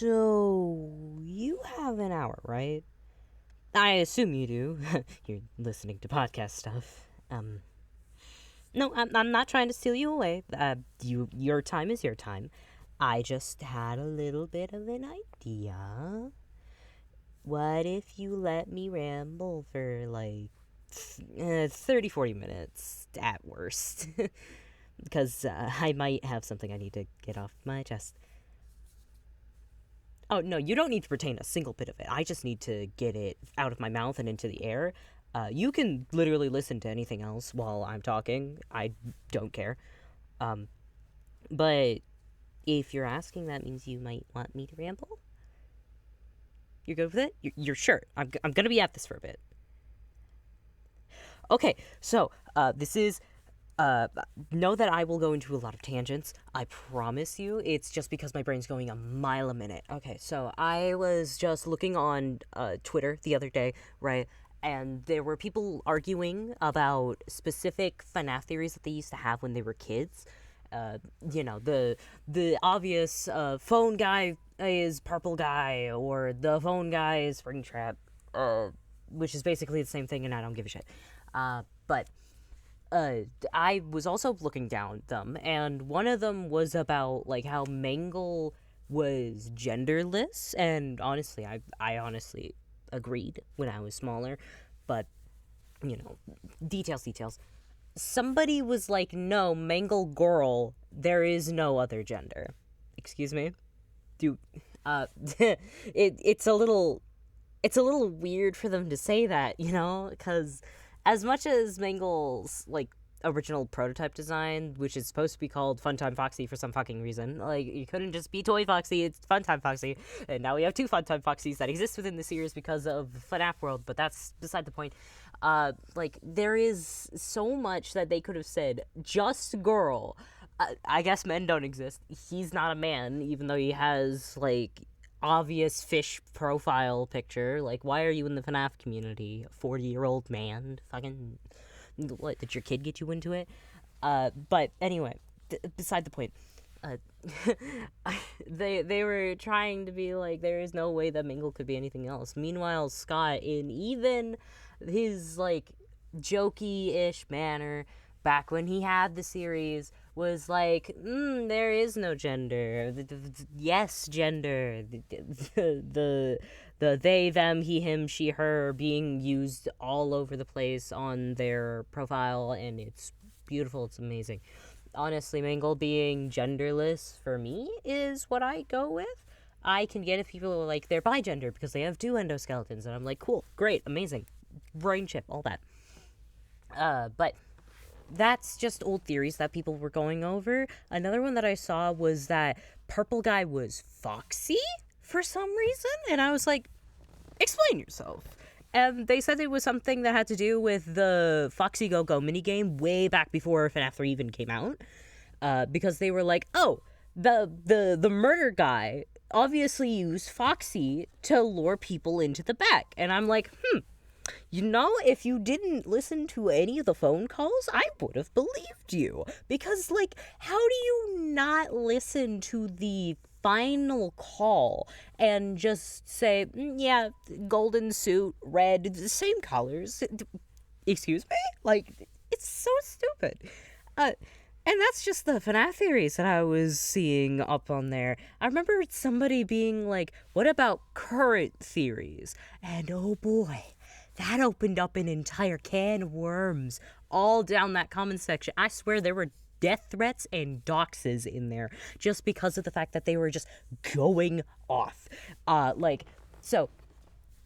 So, you have an hour, right? I assume you do. You're listening to podcast stuff. No, I'm not trying to steal you away. Your time is your time. I just had a little bit of an idea. What if you let me ramble for like 30, 40 minutes at worst? Because I might have something I need to get off my chest. Oh, no, you don't need to retain a single bit of it. I just need to get it out of my mouth and into the air. You can literally listen to anything else while I'm talking. I don't care. But if you're asking, that means you might want me to ramble? You're good with it? You're sure? I'm going to be at this for a bit. Okay, so this is know that I will go into a lot of tangents. I promise you. It's just because my brain's going a mile a minute. Okay, so I was just looking on Twitter the other day, right? And there were people arguing about specific FNAF theories that they used to have when they were kids. The obvious phone guy is purple guy, or the phone guy is Springtrap, which is basically the same thing, and I don't give a shit. But I was also looking down them, and one of them was about like how Mangle was genderless, and honestly, I honestly agreed when I was smaller, but details. Somebody was like, "No, Mangle girl, there is no other gender." Excuse me, dude. It's a little weird for them to say that, because as much as Mangle's like original prototype design, which is supposed to be called Funtime Foxy for some fucking reason, like you couldn't just be Toy Foxy, it's Funtime Foxy, and now we have two Funtime Foxys that exist within the series because of FNAF World, but that's beside the point. Like there is so much that they could have said. Just girl. I guess men don't exist. He's not a man, even though he has like obvious fish profile picture. Like, why are you in the FNAF community? 40-year-old man? Fucking, what, did your kid get you into it? But anyway, beside the point. They were trying to be like, there is no way that Mingle could be anything else. Meanwhile, Scott, in even his like jokey-ish manner, back when he had the series, was like, there is no gender. Yes, gender. The they, them, he, him, she, her being used all over the place on their profile, and it's beautiful. It's amazing. Honestly, Mangle being genderless for me is what I go with. I can get if people are like, they're bi-gender because they have two endoskeletons, and I'm like, cool, great, amazing, brain chip, all that. But that's just old theories that people were going over. Another one that I saw was that purple guy was Foxy for some reason, and I was like, explain yourself. And they said it was something that had to do with the Foxy Go-Go minigame way back before FNAF 3 even came out. Because they were like, oh, the murder guy obviously used Foxy to lure people into the back. And I'm like, if you didn't listen to any of the phone calls, I would have believed you. Because, like, how do you not listen to the final call and just say, yeah, golden suit, red, the same colors? Excuse me? Like, it's so stupid. And that's just the FNAF theories that I was seeing up on there. I remember somebody being like, what about current theories? And oh boy, that opened up an entire can of worms all down that comment section. I swear there were death threats and doxes in there just because of the fact that they were just going off. So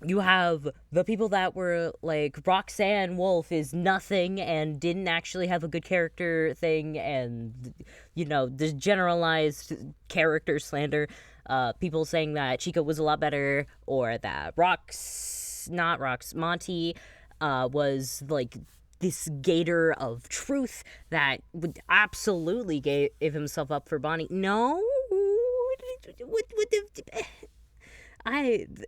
you have the people that were like, Roxanne Wolf is nothing and didn't actually have a good character thing, and, the generalized character slander. People saying that Chica was a lot better, or that Monty was like this gator of truth that would absolutely give himself up for Bonnie. No,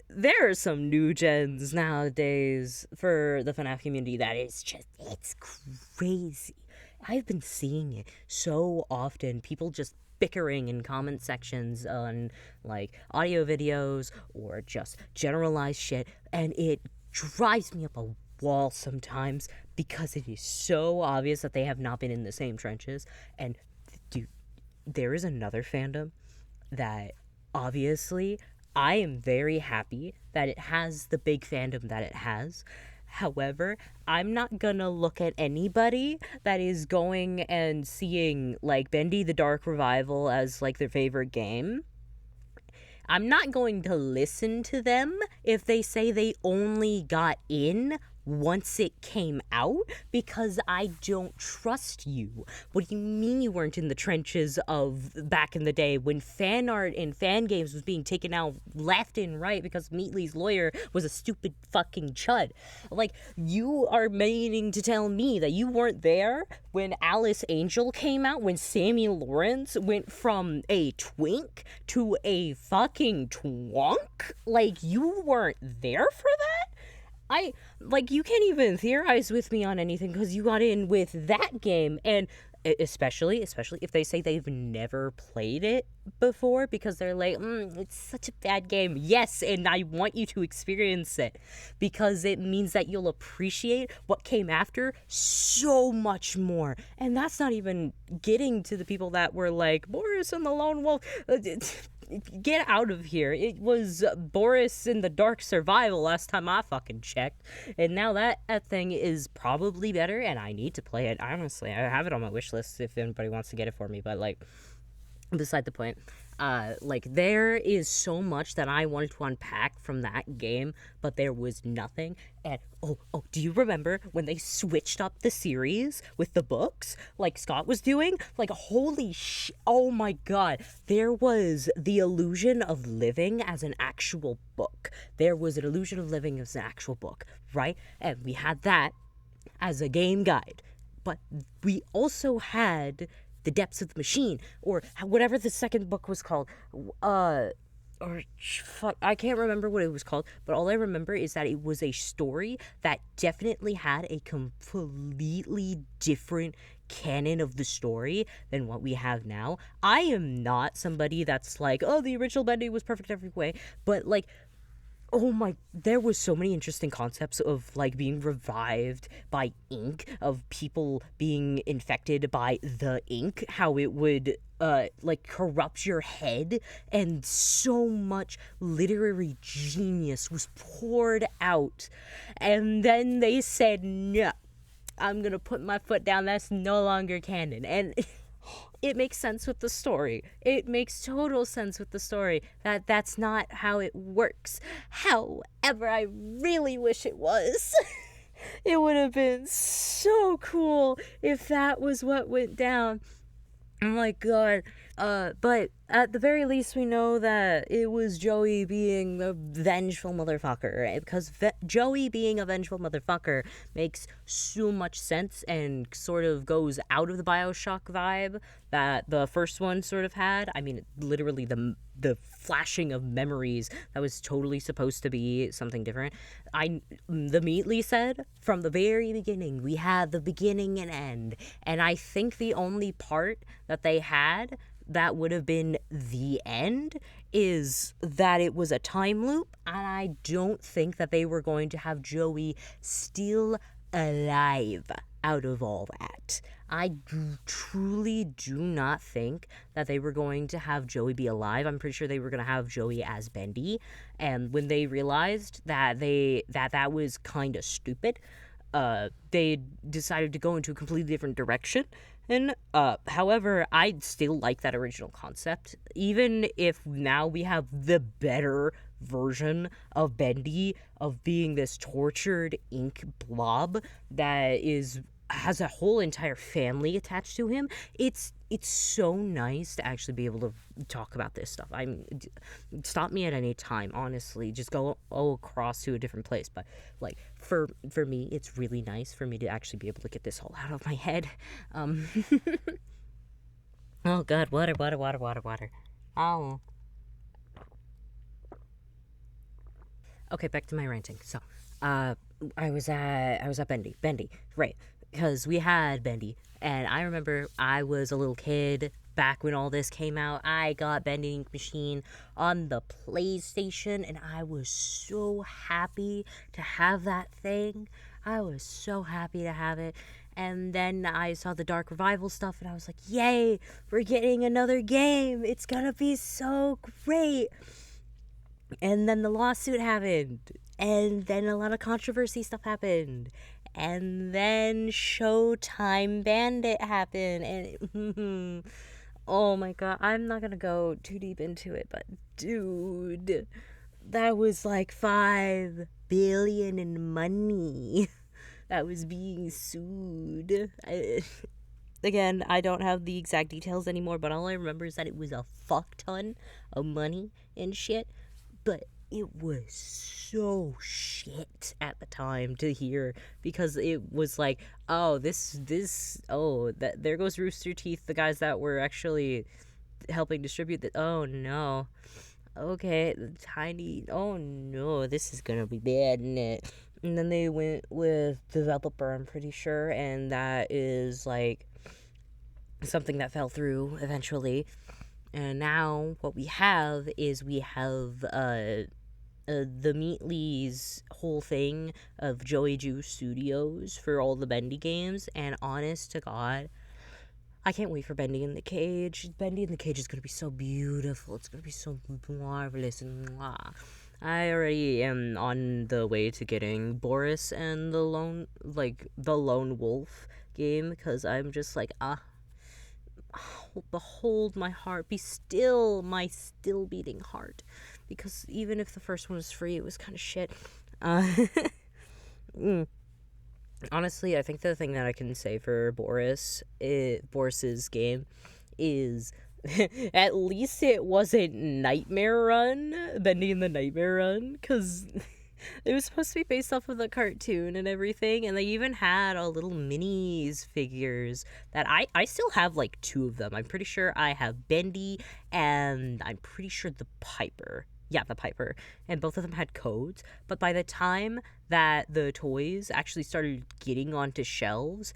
there are some new gens nowadays for the FNAF community that is just, it's crazy. I've been seeing it so often. People just bickering in comment sections on like audio videos or just generalized shit, and it drives me up a wall sometimes because it is so obvious that they have not been in the same trenches. And dude, there is another fandom that obviously I am very happy that it has the big fandom that it has. However, I'm not gonna look at anybody that is going and seeing like Bendy the Dark Revival as like their favorite game. I'm not going to listen to them if they say they only got in once it came out, because I don't trust you. What do you mean you weren't in the trenches of back in the day when fan art and fan games was being taken out left and right because Meatley's lawyer was a stupid fucking chud? Like, you are meaning to tell me that you weren't there when Alice Angel came out, when Sammy Lawrence went from a twink to a fucking twonk? Like, you weren't there for that? You can't even theorize with me on anything because you got in with that game, and especially if they say they've never played it before because they're like, it's such a bad game. Yes, and I want you to experience it because it means that you'll appreciate what came after so much more. And that's not even getting to the people that were like, Boris and the Lone Wolf. Get out of here. It was Boris in the Dark Survival last time I fucking checked. And now that thing is probably better, and I need to play it. Honestly, I have it on my wish list if anybody wants to get it for me. But, like, beside the point, there is so much that I wanted to unpack from that game, but there was nothing. And do you remember when they switched up the series with the books like Scott was doing? Like, holy oh my god, there was the Illusion of Living as an actual book. There was an Illusion of Living as an actual book, right? And we had that as a game guide, but we also had The Depths of the Machine, or whatever the second book was called. I can't remember what it was called, but all I remember is that it was a story that definitely had a completely different canon of the story than what we have now. I am not somebody that's like, the original Bendy was perfect every way, but like, there was so many interesting concepts of like being revived by ink, of people being infected by the ink, how it would corrupt your head, and so much literary genius was poured out. And then they said, no, I'm gonna put my foot down, that's no longer canon. And it makes sense with the story. It makes total sense with the story that that's not how it works. However, I really wish it was. It would have been so cool if that was what went down. Oh my god. But at the very least, we know that it was Joey being the vengeful motherfucker. Because Joey being a vengeful motherfucker makes so much sense and sort of goes out of the BioShock vibe that the first one sort of had. I mean, literally the flashing of memories that was totally supposed to be something different. The Meatley said from the very beginning, we had the beginning and end. And I think the only part that they had that would have been the end is that it was a time loop, and I don't think that they were going to have Joey still alive out of all that. I truly do not think that they were going to have Joey be alive. I'm pretty sure they were going to have Joey as Bendy, and when they realized that that was kind of stupid, they decided to go into a completely different direction. And, however, I still like that original concept, even if now we have the better version of Bendy, of being this tortured ink blob that has a whole entire family attached to him. It's so nice to actually be able to talk about this stuff. Stop me at any time, honestly. Just go across to a different place. But like for me, it's really nice for me to actually be able to get this all out of my head. Oh god, water. Oh. Okay, back to my ranting. So, I was at Bendy, right? Because we had Bendy, and I remember I was a little kid back when all this came out, I got Bending Machine on the PlayStation, and I was so happy to have that thing. I was so happy to have it. And then I saw the Dark Revival stuff, and I was like, yay, we're getting another game. It's gonna be so great. And then the lawsuit happened. And then a lot of controversy stuff happened. And then Showtime Bandit happened. And oh my god, I'm not gonna go too deep into it, but dude, that was like $5 billion in money that was being sued. Again, I don't have the exact details anymore, but all I remember is that it was a fuck ton of money and shit. But it was so shit at the time to hear, because it was like, oh, there goes Rooster Teeth, the guys that were actually helping distribute the, oh no. Okay, oh no, this is gonna be bad, isn't it? And then they went with developer, I'm pretty sure, and that is like something that fell through eventually. And now what we have is the Meatly's whole thing of Joey Juice Studios for all the Bendy games, and honest to God, I can't wait for Bendy in the Cage. Bendy in the Cage is going to be so beautiful. It's going to be so marvelous. And mwah. I already am on the way to getting Boris and the Lone Wolf game, because I'm just like, behold my heart, be still my still beating heart, because even if the first one was free, it was kind of shit. Honestly, I think the thing that I can say for Boris's game is at least it wasn't Nightmare Run, Bendy and the Nightmare Run, because it was supposed to be based off of the cartoon and everything, and they even had a little minis figures that I still have like 2 of them. I'm pretty sure I have Bendy, and I'm pretty sure the Piper. Yeah, the Piper. And both of them had codes. But by the time that the toys actually started getting onto shelves,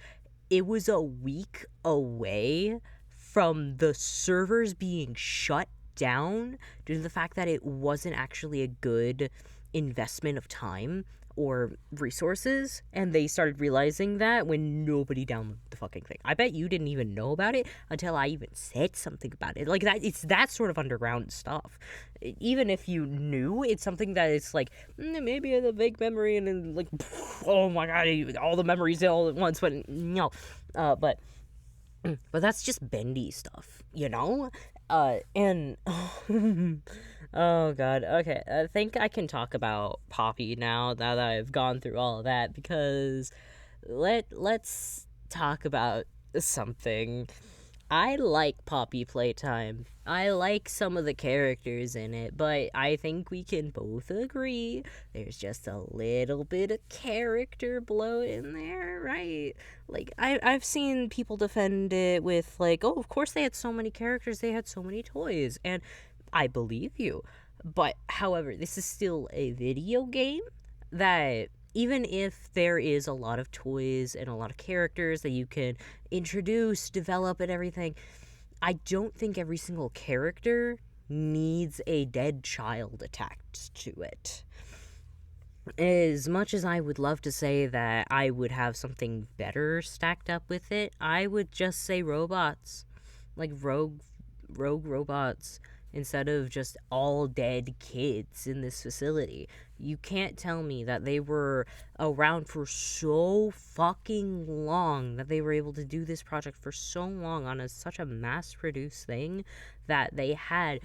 it was a week away from the servers being shut down due to the fact that it wasn't actually a good investment of time or resources, and they started realizing that when nobody downloaded the fucking thing. I bet you didn't even know about it until I even said something about it. Like, that, it's that sort of underground stuff. Even if you knew, it's something that it's like, maybe a vague memory, and then like, oh my god, all the memories all at once, but no. But that's just bendy stuff, you know? And oh god, okay, I think I can talk about Poppy now that I've gone through all of that, because let's talk about something. I like Poppy Playtime. I like some of the characters in it, but I think we can both agree there's just a little bit of character bloat in there, right? Like, I've seen people defend it with, like, oh, of course they had so many characters, they had so many toys, and I believe you. But, however, this is still a video game that, even if there is a lot of toys and a lot of characters that you can introduce, develop, and everything, I don't think every single character needs a dead child attached to it. As much as I would love to say that I would have something better stacked up with it, I would just say robots. Like rogue robots, instead of just all dead kids in this facility. You can't tell me that they were around for so fucking long, that they were able to do this project for so long on such a mass-produced thing, that they had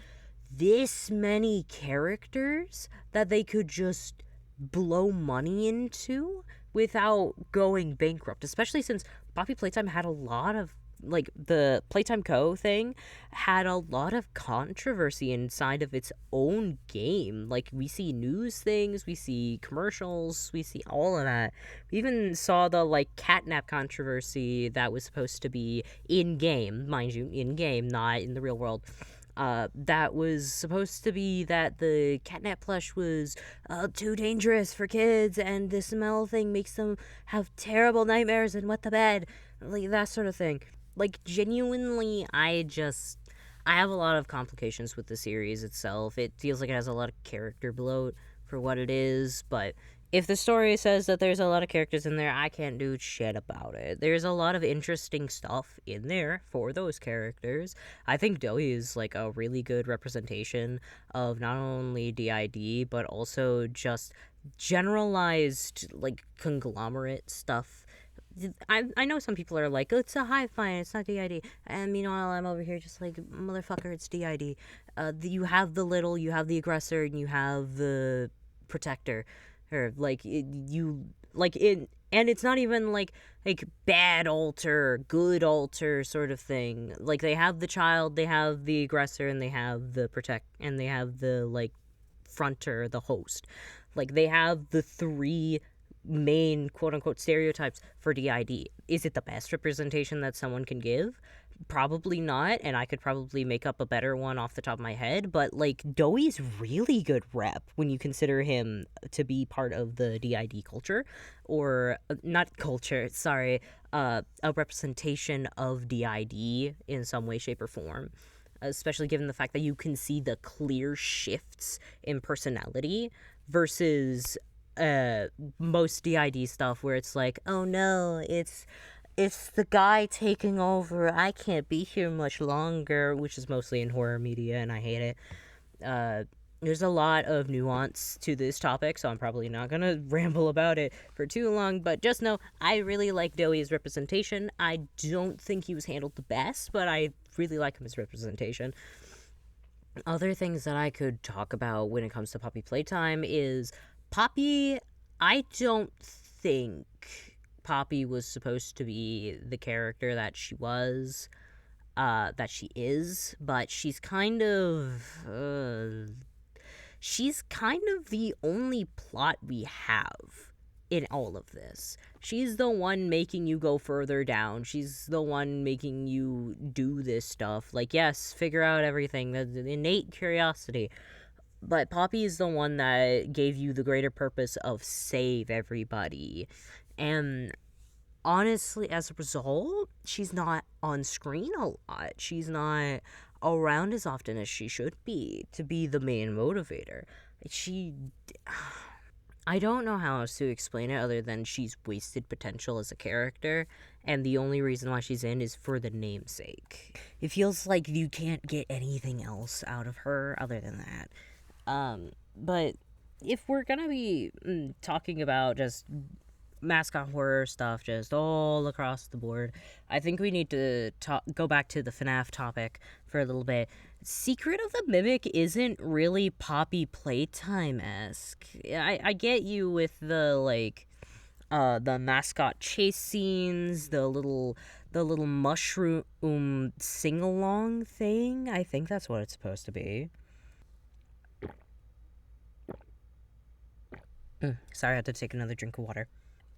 this many characters that they could just blow money into without going bankrupt, especially since Poppy Playtime had a lot of, like, the Playtime Co. thing had a lot of controversy inside of its own game. Like, we see news things, we see commercials, we see all of that. We even saw the, like, catnap controversy that was supposed to be in-game, mind you, in-game, not in the real world. That was supposed to be that the catnap plush was too dangerous for kids, and the smell thing makes them have terrible nightmares and wet the bed, like that sort of thing. like, genuinely, I have a lot of complications with the series itself. It feels like it has a lot of character bloat for what it is, but if the story says that there's a lot of characters in there, I can't do shit about it. There's a lot of interesting stuff in there for those characters. I think Doey is like a really good representation of not only DID, but also just generalized, like, conglomerate stuff. I know some people are like, oh, it's a hive mind, it's not DID. And meanwhile, I'm over here just like, motherfucker, it's DID. You have the little, you have the aggressor, and you have the protector. Or, like, and it's not even like bad alter, good alter sort of thing. Like, they have the child, they have the aggressor, and they have the protect, and they have the, like, fronter, the host. Like, they have the three main quote-unquote stereotypes for DID. Is it the best representation that someone can give? Probably not, and I could probably make up a better one off the top of my head, but, like, Doey's really good rep when you consider him to be part of the DID culture, or not culture, sorry, a representation of DID in some way, shape, or form, especially given the fact that you can see the clear shifts in personality versus most DID stuff where it's like, oh no, it's the guy taking over. I can't be here much longer, which is mostly in horror media, and I hate it. There's a lot of nuance to this topic, so I'm probably not gonna ramble about it for too long, but just know I really like Doey's representation. I don't think he was handled the best, but I really like him as representation. Other things that I could talk about when it comes to Poppy Playtime is Poppy. I don't think Poppy was supposed to be the character that she was, that she is, but she's kind of the only plot we have in all of this. She's the one making you go further down. She's the one making you do this stuff. Like, yes, figure out everything, the innate curiosity. But Poppy is the one that gave you the greater purpose of save everybody. And honestly, as a result, she's not on screen a lot. She's not around as often as she should be to be the main motivator. I don't know how else to explain it other than she's wasted potential as a character, and the only reason why she's in is for the namesake. It feels like you can't get anything else out of her other than that. But if we're gonna be talking about just mascot horror stuff just all across the board, I think we need to go back to the FNAF topic for a little bit. Secret of the Mimic isn't really Poppy Playtime-esque. I get you with the, like, the mascot chase scenes, the little mushroom sing-along thing. I think that's what it's supposed to be. Sorry, I had to take another drink of water.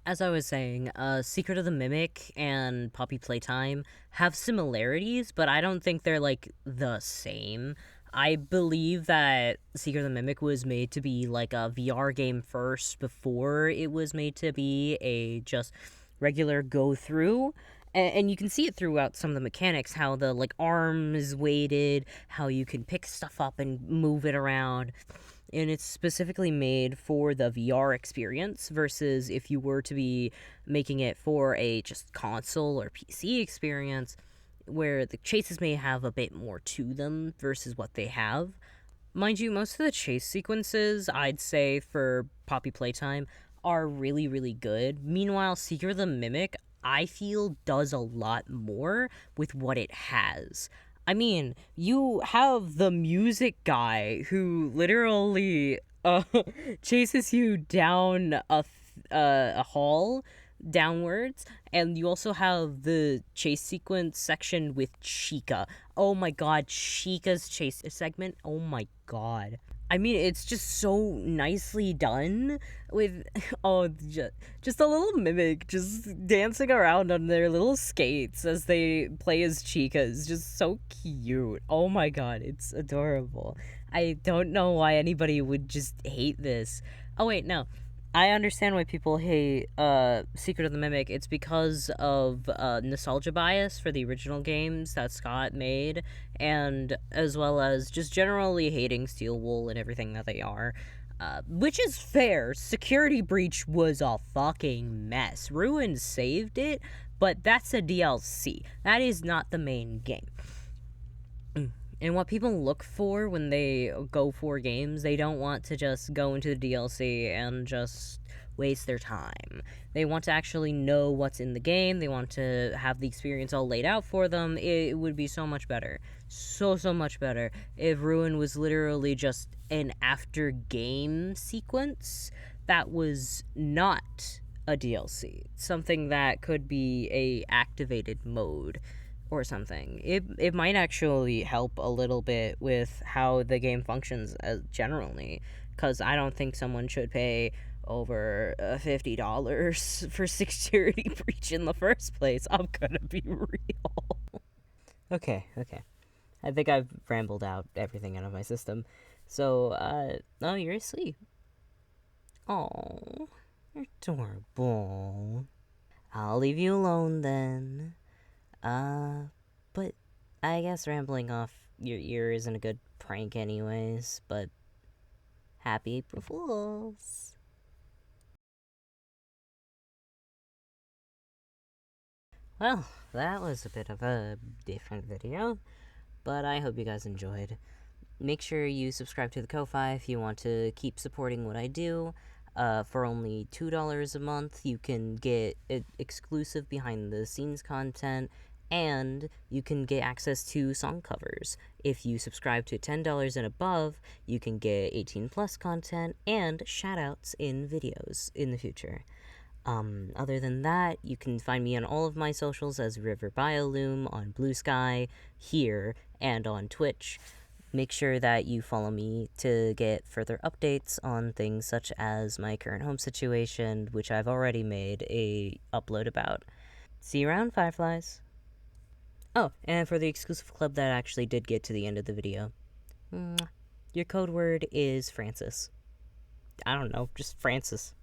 As I was saying, Secret of the Mimic and Poppy Playtime have similarities, but I don't think they're, like, the same. I believe that Secret of the Mimic was made to be, like, a VR game first before it was made to be a just regular go-through. And you can see it throughout some of the mechanics, how the, like, arm is weighted, how you can pick stuff up and move it around. And it's specifically made for the VR experience versus if you were to be making it for a just console or PC experience where the chases may have a bit more to them versus what they have. Mind you, most of the chase sequences, I'd say, for Poppy Playtime are really, really good. Meanwhile, Secret of the Mimic, I feel, does a lot more with what it has. I mean, you have the music guy who literally chases you down a hall downwards, and you also have the chase sequence section with Chica. Oh my god, Chica's chase segment. Oh my god. I mean, it's just so nicely done with, just a little mimic just dancing around on their little skates as they play as Chica is just so cute. Oh my god, it's adorable. I don't know why anybody would just hate this. Oh wait, no. I understand why people hate Secret of the Mimic. It's because of nostalgia bias for the original games that Scott made, and as well as just generally hating Steel Wool and everything that they are. Which is fair. Security Breach was a fucking mess. Ruin saved it, but that's a DLC. That is not the main game. And what people look for when they go for games, they don't want to just go into the DLC and just waste their time. They want to actually know what's in the game. They want to have the experience all laid out for them. It would be so much better. So much better if Ruin was literally just an after game sequence that was not a DLC. Something that could be a activated mode or something. It might actually help a little bit with how the game functions generally, because I don't think someone should pay over $50 for Security Breach in the first place. I'm gonna be real. Okay. I think I've rambled out everything out of my system. So, oh, you're asleep. Oh, you're adorable. I'll leave you alone then. But I guess rambling off your ear isn't a good prank, anyways. But happy April Fools! Well, that was a bit of a different video, but I hope you guys enjoyed. Make sure you subscribe to the Ko-Fi if you want to keep supporting what I do. For only $2 a month, you can get exclusive behind the scenes content, and you can get access to song covers. If you subscribe to $10 and above, you can get 18 plus content and shoutouts in videos in the future. Other than that, you can find me on all of my socials as RiverBioLume on Blue Sky, here, and on Twitch. Make sure that you follow me to get further updates on things such as my current home situation, which I've already made a upload about. See you around, Fireflies. Oh, and for the exclusive club that actually did get to the end of the video, your code word is Francis. I don't know, just Francis.